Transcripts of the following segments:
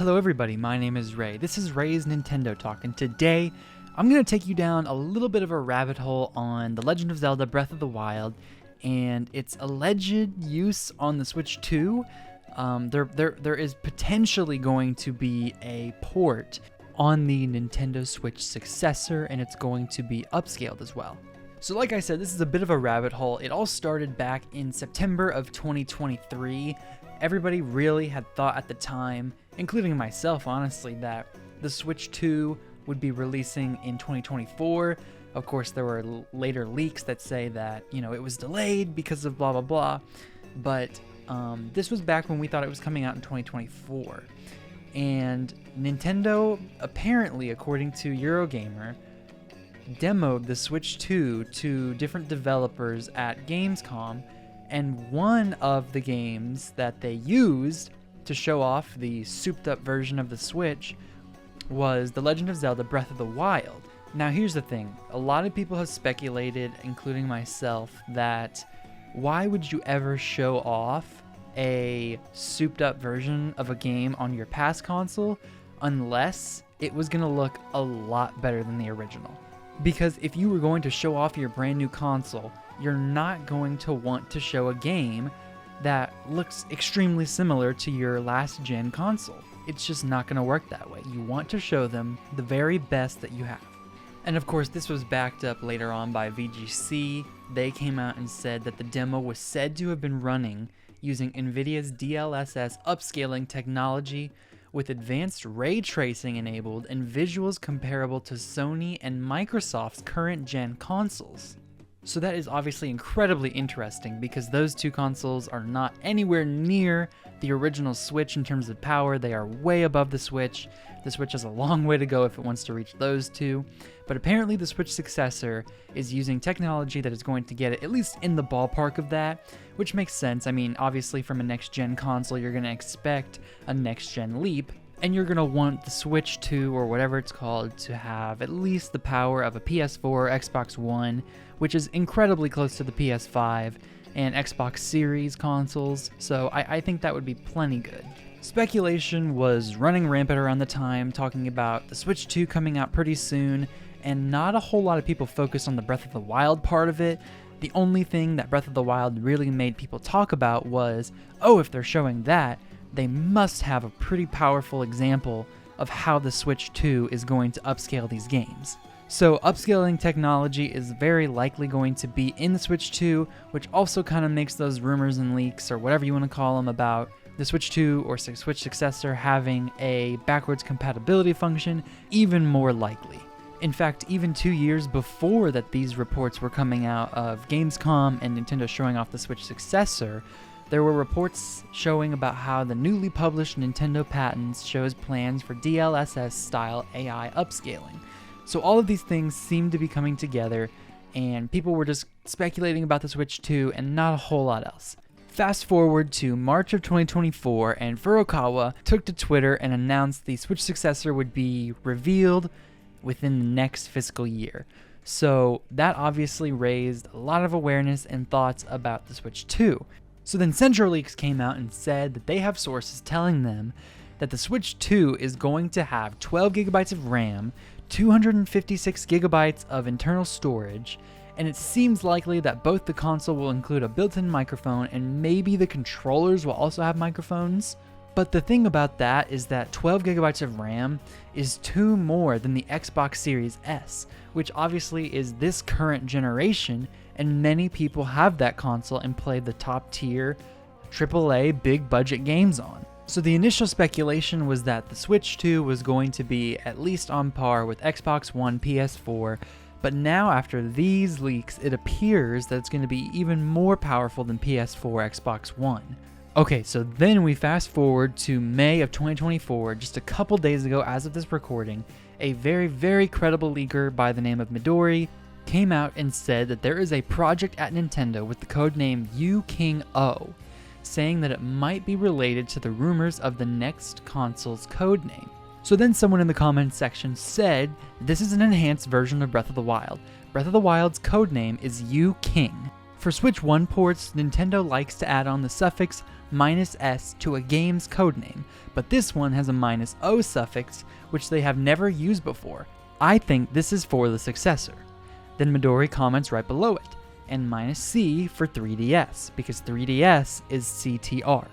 Hello everybody, my name is Ray. This is Ray's Nintendo Talk, and today I'm going to take you down a little bit of a rabbit hole on The Legend of Zelda Breath of the Wild and its alleged use on the Switch 2. There is potentially going to be a port on the Nintendo Switch successor, and it's going to be upscaled as well. So like I said, this is a bit of a rabbit hole. It all started back in September of 2023. Everybody really had thought at the time, including myself honestly, that the Switch 2 would be releasing in 2024. Of course, there were later leaks that say that, it was delayed because of blah blah blah. But this was back when we thought it was coming out in 2024. And Nintendo, apparently, according to Eurogamer, demoed the Switch 2 to different developers at Gamescom, and one of the games that they used to show off the souped-up version of the Switch was The Legend of Zelda Breath of the Wild. Now here's the thing, a lot of people have speculated, including myself, that why would you ever show off a souped-up version of a game on your past console unless it was going to look a lot better than the original? Because if you were going to show off your brand new console, you're not going to want to show a game that looks extremely similar to your last gen console. It's just not going to work that way. You want to show them the very best that you have. And of course, this was backed up later on by VGC. They came out and said that the demo was said to have been running using NVIDIA's DLSS upscaling technology with advanced ray tracing enabled and visuals comparable to Sony and Microsoft's current gen consoles. So that is obviously incredibly interesting because those two consoles are not anywhere near the original Switch in terms of power. They are way above the Switch. The Switch has a long way to go if it wants to reach those two. But apparently the Switch successor is using technology that is going to get it at least in the ballpark of that, which makes sense. I mean, obviously from a next-gen console, you're going to expect a next-gen leap, and you're going to want the Switch 2 or whatever it's called to have at least the power of a PS4 or Xbox One, which is incredibly close to the PS5 and Xbox Series consoles, so I think that would be plenty good. Speculation was running rampant around the time, talking about the Switch 2 coming out pretty soon, and not a whole lot of people focused on the Breath of the Wild part of it. The only thing that Breath of the Wild really made people talk about was, oh, if they're showing that, they must have a pretty powerful example of how the Switch 2 is going to upscale these games. So upscaling technology is very likely going to be in the Switch 2, which also kind of makes those rumors and leaks, or whatever you want to call them, about the Switch 2 or Switch successor having a backwards compatibility function even more likely. In fact, even 2 years before that these reports were coming out of Gamescom and Nintendo showing off the Switch successor, there were reports showing about how the newly published Nintendo patents shows plans for DLSS-style AI upscaling. So all of these things seem to be coming together, and people were just speculating about the Switch 2 and not a whole lot else. Fast forward to March of 2024, and Furukawa took to Twitter and announced the Switch successor would be revealed within the next fiscal year. So that obviously raised a lot of awareness and thoughts about the Switch 2. So then CentralLeaks came out and said that they have sources telling them that the Switch 2 is going to have 12 gigabytes of RAM, 256 gigabytes of internal storage, and it seems likely that both the console will include a built-in microphone and maybe the controllers will also have microphones. But the thing about that is that 12 gigabytes of RAM is 2 more than the Xbox Series S, which obviously is this current generation, and many people have that console and play the top tier AAA big budget games on. So the initial speculation was that the Switch 2 was going to be at least on par with Xbox One, PS4, but now after these leaks, it appears that it's going to be even more powerful than PS4, Xbox One. Okay, so then we fast forward to May of 2024, just a couple days ago as of this recording, a very, very credible leaker by the name of Midori came out and said that there is a project at Nintendo with the codename U-King-O, saying that it might be related to the rumors of the next console's codename. So then someone in the comments section said, this is an enhanced version of Breath of the Wild. Breath of the Wild's codename is U-King. For Switch 1 ports, Nintendo likes to add on the suffix "-s" to a game's codename, but this one has a "-o" suffix, which they have never used before. I think this is for the successor. Then Midori comments right below it, and "-c" for 3DS, because 3DS is CTR.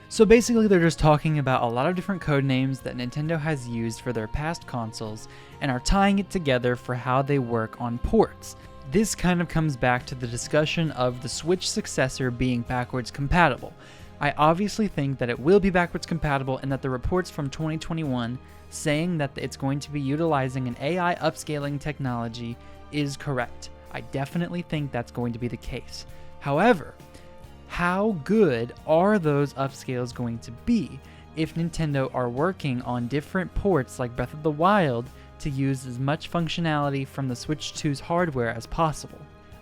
So basically they're just talking about a lot of different codenames that Nintendo has used for their past consoles and are tying it together for how they work on ports. This kind of comes back to the discussion of the Switch successor being backwards compatible. I obviously think that it will be backwards compatible and that the reports from 2021 saying that it's going to be utilizing an AI upscaling technology is correct. I definitely think that's going to be the case. However, how good are those upscales going to be if Nintendo are working on different ports like Breath of the Wild to use as much functionality from the Switch 2's hardware as possible?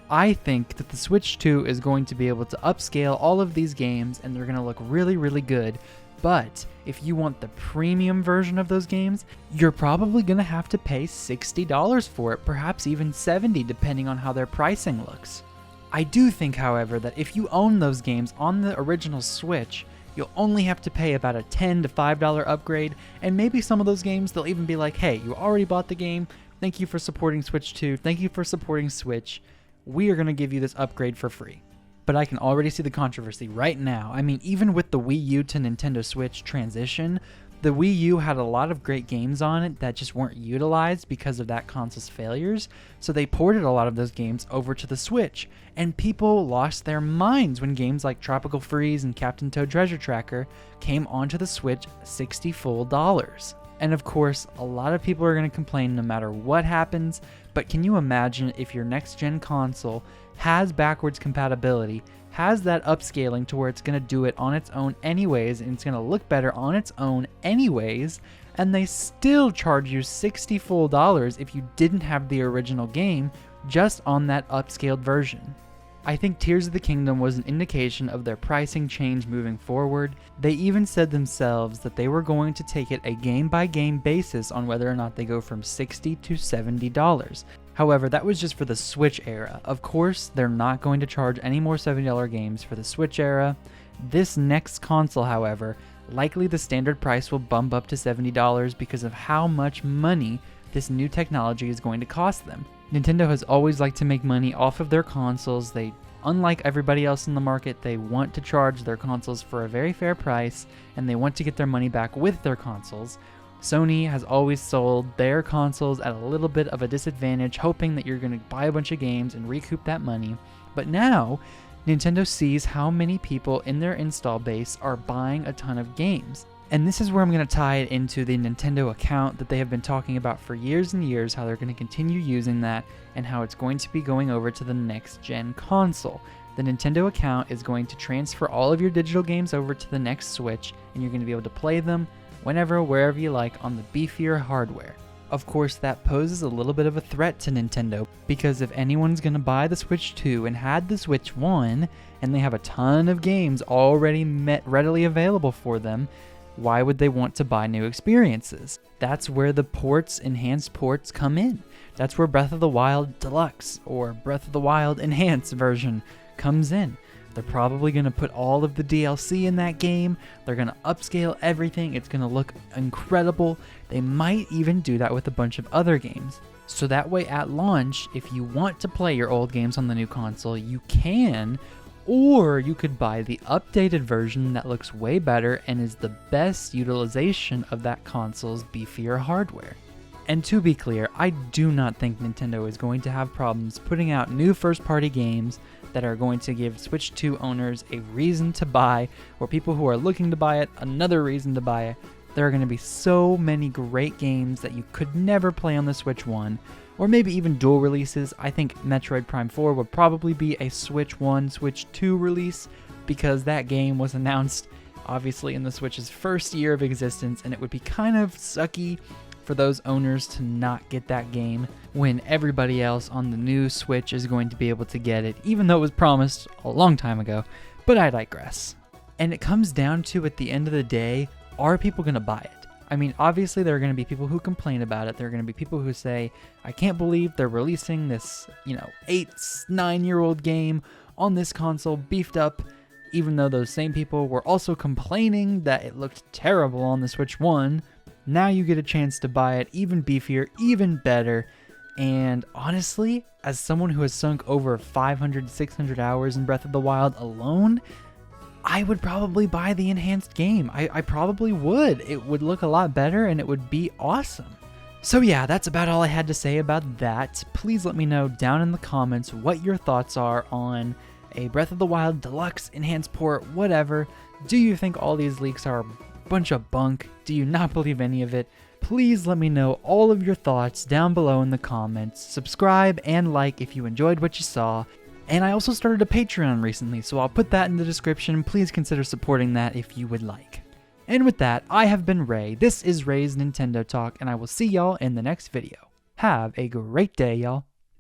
I think that the Switch 2 is going to be able to upscale all of these games and they're going to look really, really good. But if you want the premium version of those games, you're probably going to have to pay $60 for it, perhaps even $70 depending on how their pricing looks. I do think, however, that if you own those games on the original Switch, you'll only have to pay about a $10 to $5 upgrade, and maybe some of those games they'll even be like, hey, you already bought the game, thank you for supporting Switch 2, thank you for supporting Switch, we are going to give you this upgrade for free. But I can already see the controversy right now. I mean, even with the Wii U to Nintendo Switch transition, the Wii U had a lot of great games on it that just weren't utilized because of that console's failures, so they ported a lot of those games over to the Switch, and people lost their minds when games like Tropical Freeze and Captain Toad Treasure Tracker came onto the Switch $60 full. And of course, a lot of people are going to complain no matter what happens, but can you imagine if your next-gen console has backwards compatibility, has that upscaling to where it's going to do it on its own anyways, and it's going to look better on its own anyways, and they still charge you $60 full if you didn't have the original game just on that upscaled version. I think Tears of the Kingdom was an indication of their pricing change moving forward. They even said themselves that they were going to take it a game-by-game basis on whether or not they go from $60 to $70. However, that was just for the Switch era. Of course, they're not going to charge any more $70 games for the Switch era. This next console, however, likely the standard price will bump up to $70 because of how much money this new technology is going to cost them. Nintendo has always liked to make money off of their consoles. Unlike everybody else in the market, they want to charge their consoles for a very fair price, and they want to get their money back with their consoles. Sony has always sold their consoles at a little bit of a disadvantage, hoping that you're going to buy a bunch of games and recoup that money. But now, Nintendo sees how many people in their install base are buying a ton of games. And this is where I'm going to tie it into the Nintendo account that they have been talking about for years and years, how they're going to continue using that, and how it's going to be going over to the next gen console. The Nintendo account is going to transfer all of your digital games over to the next Switch, and you're going to be able to play them whenever, wherever you like on the beefier hardware. Of course, that poses a little bit of a threat to Nintendo, because if anyone's going to buy the Switch 2 and had the Switch 1, and they have a ton of games already readily available for them, why would they want to buy new experiences? That's where the enhanced ports come in. That's where Breath of the Wild Deluxe or Breath of the Wild Enhanced version comes in. They're probably going to put all of the DLC in that game. They're going to upscale everything. It's going to look incredible. They might even do that with a bunch of other games. So that way at launch, if you want to play your old games on the new console, you can, or you could buy the updated version that looks way better and is the best utilization of that console's beefier hardware. And to be clear, I do not think Nintendo is going to have problems putting out new first-party games that are going to give Switch 2 owners a reason to buy, or people who are looking to buy it another reason to buy it. There are going to be so many great games that you could never play on the Switch 1, or maybe even dual releases. I think Metroid Prime 4 would probably be a Switch 1, Switch 2 release, because that game was announced obviously in the Switch's first year of existence, and it would be kind of sucky for those owners to not get that game when everybody else on the new Switch is going to be able to get it, even though it was promised a long time ago. But I digress. And it comes down to, at the end of the day, are people going to buy it? I mean, obviously there are going to be people who complain about it. There are going to be people who say, I can't believe they're releasing this, 8, 9-year-old game on this console beefed up, even though those same people were also complaining that it looked terrible on the Switch 1. Now you get a chance to buy it even beefier, even better. And honestly, as someone who has sunk over 500, 600 hours in Breath of the Wild alone, I would probably buy the enhanced game. I probably would. It would look a lot better and it would be awesome. So yeah, that's about all I had to say about that. Please let me know down in the comments what your thoughts are on a Breath of the Wild Deluxe, Enhanced Port, whatever. Do you think all these leaks are a bunch of bunk? Do you not believe any of it? Please let me know all of your thoughts down below in the comments. Subscribe and like if you enjoyed what you saw. And I also started a Patreon recently, so I'll put that in the description. Please consider supporting that if you would like. And with that, I have been Ray. This is Ray's Nintendo Talk, and I will see y'all in the next video. Have a great day, y'all.